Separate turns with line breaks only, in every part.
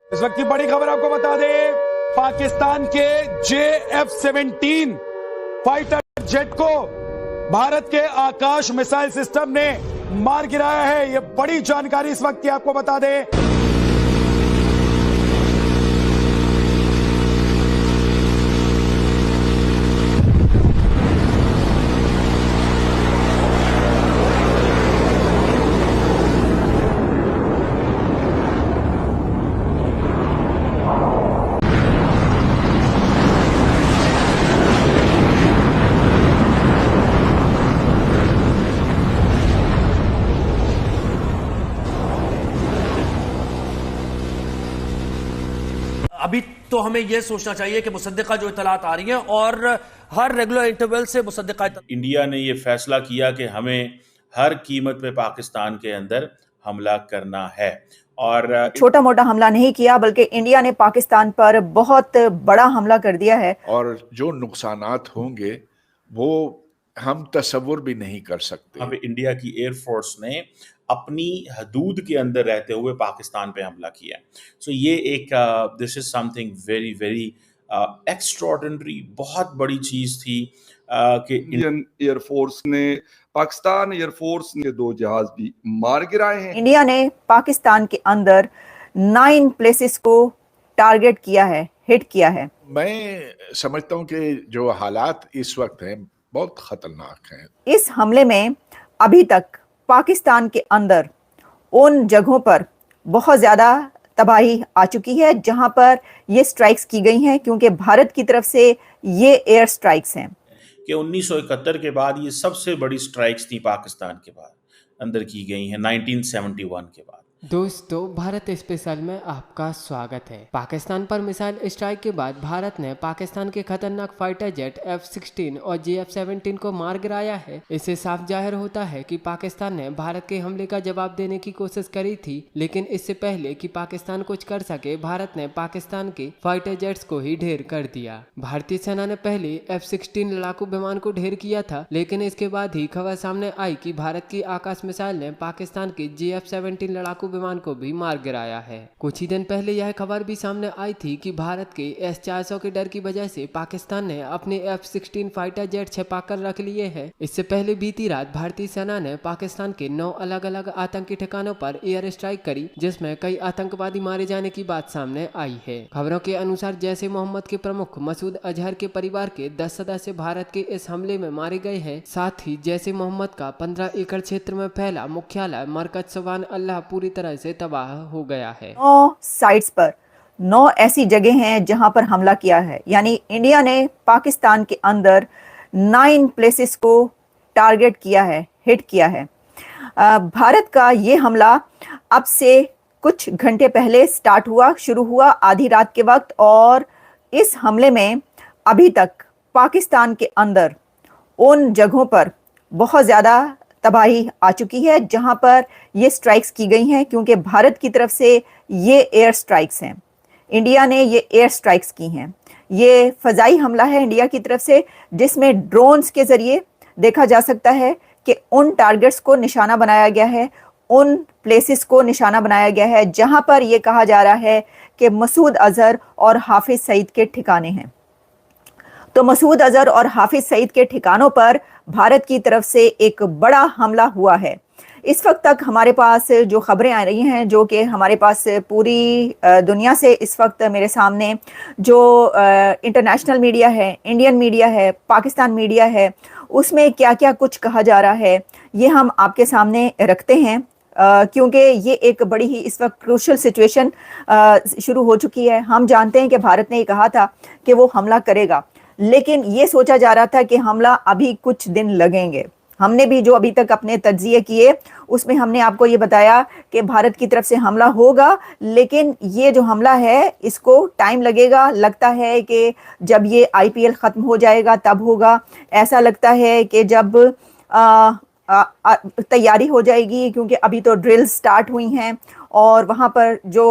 इस वक्त की बड़ी खबर आपको बता दें, पाकिस्तान के JF-17 फाइटर जेट को भारत के आकाश मिसाइल सिस्टम ने मार गिराया है। यह बड़ी जानकारी इस वक्त की आपको बता दें।
अभी तो हमें यह सोचना चाहिए कि मुसद्दिका जो इतलात आ रही हैं और हर रेगुलर इंटरवल से मुसद्दिका
इंडिया ने यह फैसला किया कि हमें हर कीमत पे पाकिस्तान के अंदर हमला करना है। और
छोटा मोटा हमला नहीं किया बल्कि इंडिया ने पाकिस्तान पर बहुत बड़ा हमला कर दिया है
और जो नुकसानात होंगे वो हम तसव्वुर भी नहीं कर सकते।
अब इंडिया की एयरफोर्स ने अपनी हदूद के अंदर रहते हुए पाकिस्तान पे हमला किया। सो ये एक this is something very very extraordinary, बहुत बड़ी चीज थी कि
इंडियन एयरफोर्स ने पाकिस्तान एयरफोर्स के 2 जहाज भी मार गिराए हैं।
इंडिया ने पाकिस्तान के अंदर 9 प्लेसेस को टारगेट किया है, हिट किया है।
मैं समझता हूं कि जो हालात इस वक्त हैं बहुत खतरनाक हैं।
इस हमले में अभी तक पाकिस्तान के अंदर उन जगहों पर बहुत ज्यादा तबाही आ चुकी है जहां पर ये स्ट्राइक्स की गई हैं, क्योंकि भारत की तरफ से ये एयर स्ट्राइक्स हैं
कि 1971 के बाद ये सबसे बड़ी स्ट्राइक्स थी पाकिस्तान के बाद अंदर की गई हैं 1971 के बाद।
दोस्तों, भारत स्पेशल में आपका स्वागत है। पाकिस्तान पर मिसाइल स्ट्राइक के बाद भारत ने पाकिस्तान के खतरनाक फाइटर जेट F-16 और JF-17 को मार गिराया है। इससे साफ जाहिर होता है कि पाकिस्तान ने भारत के हमले का जवाब देने की कोशिश करी थी, लेकिन इससे पहले कि पाकिस्तान कुछ कर सके, भारत ने पाकिस्तान के फाइटर जेट्स को ही ढेर कर दिया। भारतीय सेना ने पहले F-16 लड़ाकू विमान को ढेर किया था, लेकिन इसके बाद ही खबर सामने आई कि भारत की आकाश मिसाइल ने पाकिस्तान के JF-17 लड़ाकू विमान को भी मार गिराया है। कुछ ही दिन पहले यह खबर भी सामने आई थी कि भारत के S-400 के डर की वजह से पाकिस्तान ने अपने F-16 फाइटर जेट छिपाकर रख लिए हैं। इससे पहले बीती रात भारतीय सेना ने पाकिस्तान के 9 अलग अलग आतंकी ठिकानों पर एयर स्ट्राइक करी, जिसमें कई आतंकवादी मारे जाने की बात सामने आई है। खबरों के अनुसार जैश-ए मोहम्मद के प्रमुख मसूद अजहर के परिवार के 10 सदस्य भारत के इस हमले में मारे गए हैं। साथ ही जैश-ए मोहम्मद का 15 एकड़ क्षेत्र में फैला मुख्यालय मरकज सुभान अल्लाह पूरी तरह से तबाह हो गया है।
9 साइट्स पर 9 ऐसी जगह हैं जहां पर हमला किया है, यानी इंडिया ने पाकिस्तान के अंदर 9 प्लेसेस को टारगेट किया है, हिट किया है। भारत का ये हमला अब से कुछ घंटे पहले शुरू हुआ आधी रात के वक्त, और इस हमले में अभी तक पाकिस्तान के अंदर उन जगहों पर बहुत ज्यादा तबाही आ चुकी है जहां पर ये स्ट्राइक्स की गई हैं, क्योंकि भारत की तरफ से ये एयर स्ट्राइक्स हैं। इंडिया ने ये एयर स्ट्राइक्स की हैं। ये फजाई हमला है इंडिया की तरफ से, जिसमें ड्रोन्स के जरिए देखा जा सकता है कि उन टारगेट्स को निशाना बनाया गया है, उन प्लेसेस को निशाना बनाया गया है जहां पर यह कहा जा रहा है कि मसूद अजहर और हाफिज सईद के ठिकाने हैं। तो मसूद अजहर और हाफिज सईद के ठिकानों पर भारत की तरफ से एक बड़ा हमला हुआ है। इस वक्त तक हमारे पास जो खबरें आ रही हैं, जो कि हमारे पास पूरी दुनिया से इस वक्त मेरे सामने जो इंटरनेशनल मीडिया है, इंडियन मीडिया है, पाकिस्तान मीडिया है, उसमें क्या क्या कुछ कहा जा रहा है, ये हम आपके सामने रखते हैं, क्योंकि ये एक बड़ी ही इस वक्त क्रूशल सिचुएशन शुरू हो चुकी है। हम जानते हैं कि भारत ने ये कहा था कि वो हमला करेगा, लेकिन ये सोचा जा रहा था कि हमला अभी कुछ दिन लगेंगे। हमने भी जो अभी तक अपने तज्जिए किए उसमें हमने आपको ये बताया कि भारत की तरफ से हमला होगा, लेकिन ये जो हमला है इसको टाइम लगेगा। लगता है कि जब ये IPL ख़त्म हो जाएगा तब होगा। ऐसा लगता है कि जब तैयारी हो जाएगी, क्योंकि अभी तो ड्रिल्स स्टार्ट हुई हैं और वहाँ पर जो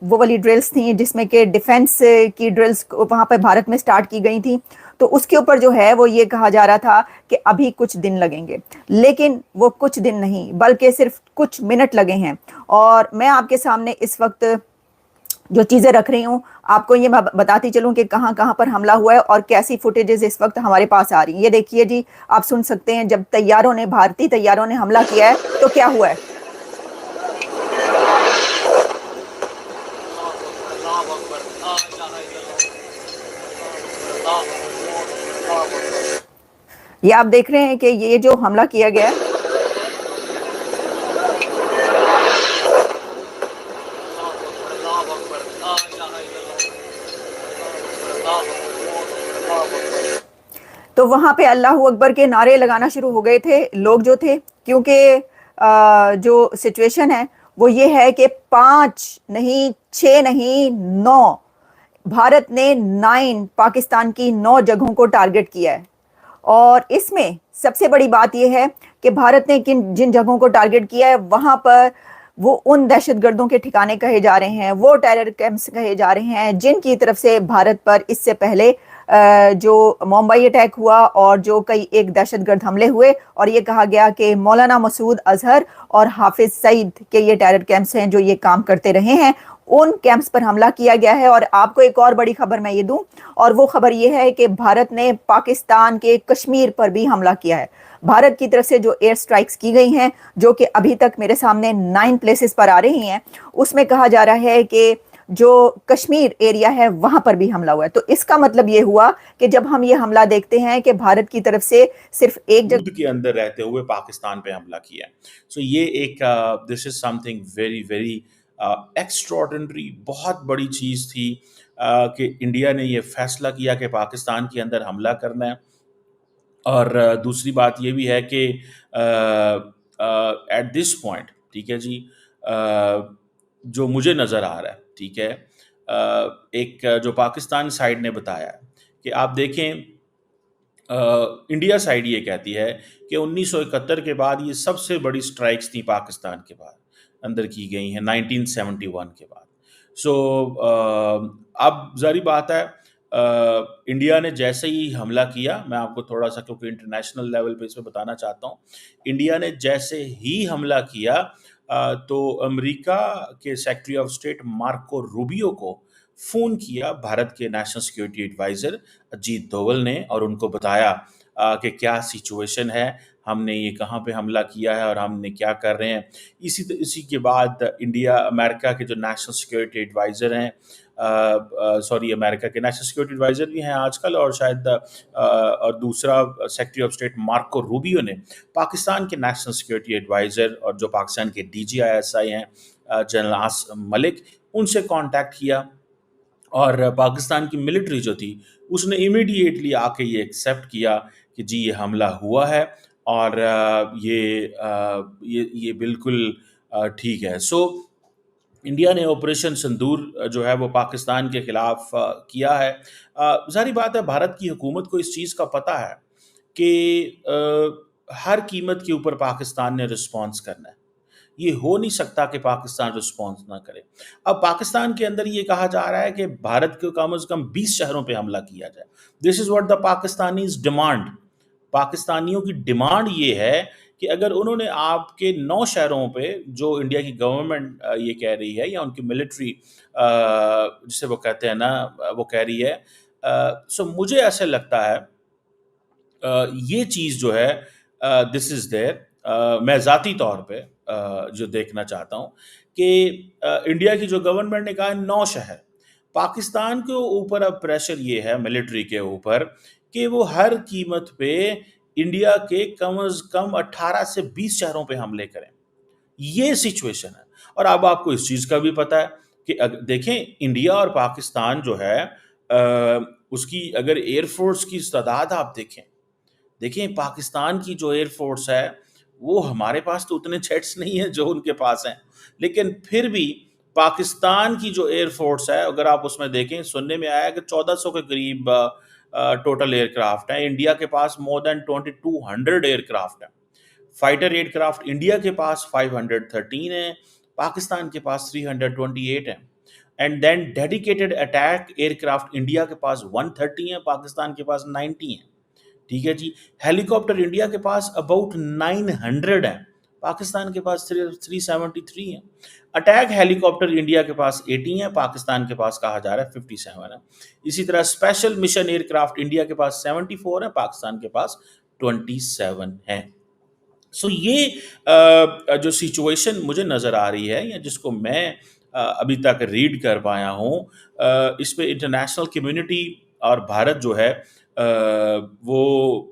वो वाली ड्रिल्स थी जिसमें कि डिफेंस की ड्रिल्स वहाँ पर भारत में स्टार्ट की गई थी, तो उसके ऊपर जो है वो ये कहा जा रहा था कि अभी कुछ दिन लगेंगे, लेकिन वो कुछ दिन नहीं बल्कि सिर्फ कुछ मिनट लगे हैं। और मैं आपके सामने इस वक्त जो चीजें रख रही हूँ, आपको ये बताती चलूं कि कहाँ कहाँ पर हमला हुआ है और कैसी फुटेजेस इस वक्त हमारे पास आ रही हैं। ये देखिए जी, आप सुन सकते हैं जब भारतीय तैयारों ने हमला किया है तो क्या हुआ है। ये आप देख रहे हैं कि ये जो हमला किया गया है, तो वहां पे अल्लाह अकबर के नारे लगाना शुरू हो गए थे लोग जो थे, क्योंकि जो सिचुएशन है वो ये है कि 5 नहीं, 6 नहीं, 9, भारत ने 9 पाकिस्तान की 9 जगहों को टारगेट किया है। और इसमें सबसे बड़ी बात यह है कि भारत ने जिन जगहों को टारगेट किया है वहां पर वो उन दहशतगर्दों के ठिकाने कहे जा रहे हैं, वो टेरर कैंप्स कहे जा रहे हैं जिनकी तरफ से भारत पर इससे पहले जो मुंबई अटैक हुआ और जो कई एक दहशतगर्द हमले हुए, और ये कहा गया कि मौलाना मसूद अजहर और हाफिज सईद के ये टेरर कैंप्स हैं जो ये काम करते रहे हैं, उन कैंप्स पर हमला किया गया है। और आपको एक और बड़ी खबर मैं ये दूं, और वो खबर ये है कि भारत ने पाकिस्तान के कश्मीर पर भी हमला किया है। भारत की तरफ से जो एयर स्ट्राइक्स की गई हैं, जो कि अभी तक मेरे सामने 9 प्लेसेस पर आ रही हैं, उसमें कहा जा रहा है कि जो कश्मीर एरिया है वहां पर भी हमला हुआ है। तो इसका मतलब ये हुआ कि जब हम ये हमला देखते हैं कि भारत की तरफ से सिर्फ एक
जगह के अंदर रहते हुए पाकिस्तान पे हमला किया। सो ये एक this is something very very extraordinary, बहुत बड़ी चीज थी कि इंडिया ने ये फैसला किया कि पाकिस्तान के अंदर हमला करना है। और दूसरी बात ये भी है कि एट दिस पॉइंट, ठीक है जी, जो मुझे नज़र आ रहा है, ठीक है, एक जो पाकिस्तान साइड ने बताया कि आप देखें, इंडिया साइड ये कहती है कि 1971 के बाद ये सबसे बड़ी स्ट्राइक्स थी पाकिस्तान के बाद अंदर की गई हैं 1971 के बाद। सो अब जारी बात है, इंडिया ने जैसे ही हमला किया, मैं आपको थोड़ा सा क्योंकि इंटरनेशनल लेवल पे इसमें बताना चाहता हूँ, इंडिया ने जैसे ही हमला किया तो अमेरिका के secretary of state Marco Rubio को फ़ोन किया भारत के national security adviser Ajit Doval ने, और उनको बताया कि क्या सिचुएशन है, हमने ये कहाँ पे हमला किया है और हमने क्या कर रहे हैं। इसी के बाद अमेरिका के जो नेशनल सिक्योरिटी एडवाइज़र हैं, अमेरिका के नेशनल सिक्योरिटी एडवाइज़र भी हैं आजकल, और शायद और दूसरा secretary of state Marco Rubio ने पाकिस्तान के नेशनल सिक्योरिटी एडवाइज़र और जो पाकिस्तान के DGISI हैं जनरल आसिम मलिक, उनसे कांटेक्ट किया। और पाकिस्तान की मिलिट्री जो थी उसने इमीडिएटली आके ये एक्सेप्ट किया कि जी ये हमला हुआ है और ये बिल्कुल ठीक है। सो इंडिया ने ऑपरेशन सिंदूर जो है वो पाकिस्तान के खिलाफ किया है। जारी बात है, भारत की हुकूमत को इस चीज़ का पता है कि हर कीमत के ऊपर पाकिस्तान ने रिस्पॉन्स करना है। ये हो नहीं सकता कि पाकिस्तान रिस्पॉन्स ना करे। अब पाकिस्तान के अंदर ये कहा जा रहा है कि भारत के कम से कम 20 शहरों पे हमला किया जाए। This is what the Pakistanis demand. पाकिस्तानियों की डिमांड ये है कि अगर उन्होंने आपके 9 शहरों पे, जो इंडिया की गवर्नमेंट ये कह रही है या उनकी मिलिट्री जिसे वो कहते हैं ना, वो कह रही है, सो मुझे ऐसे लगता है ये चीज़ जो है दिस इज़ देयर। मैं ज़ाती तौर पे जो देखना चाहता हूँ कि इंडिया की जो गवर्नमेंट ने कहा है 9 शहर, पाकिस्तान के ऊपर अब प्रेशर ये है मिलिट्री के ऊपर कि वो हर कीमत पे इंडिया के कम से कम 18 से 20 शहरों पे हमले करें। ये सिचुएशन है। और अब आपको इस चीज़ का भी पता है कि देखें, इंडिया और पाकिस्तान जो है उसकी अगर एयरफोर्स की तादाद आप देखें पाकिस्तान की जो एयरफोर्स है वो हमारे पास तो उतने जेट्स नहीं है जो उनके पास हैं, लेकिन फिर भी पाकिस्तान की जो एयरफोर्स है, अगर आप उसमें देखें, सुनने में आया कि 1400 के करीब टोटल एयरक्राफ्ट है। इंडिया के पास मोर देन 2200 एयरक्राफ्ट है। फाइटर एयरक्राफ्ट इंडिया के पास 513 है, पाकिस्तान के पास 328 है। And then dedicated attack aircraft India के पास 130 है, पाकिस्तान के पास 90 है। ठीक है जी। हेलीकॉप्टर इंडिया के पास अबाउट 900 है, पाकिस्तान के पास 373 हैं। अटैक हेलीकॉप्टर इंडिया के पास 80 है, पाकिस्तान के पास कहा जा रहा है 57 है। इसी तरह स्पेशल मिशन एयरक्राफ्ट इंडिया के पास 74 है, पाकिस्तान के पास 27 है। सो ये जो सिचुएशन मुझे नज़र आ रही है या जिसको मैं अभी तक रीड कर पाया हूँ, इस पे इंटरनेशनल कम्युनिटी और भारत जो है वो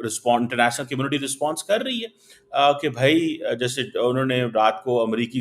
इंटरनेशनल कम्युनिटी रिस्पॉन्स कर रही है कि भाई जैसे उन्होंने रात को अमेरिकी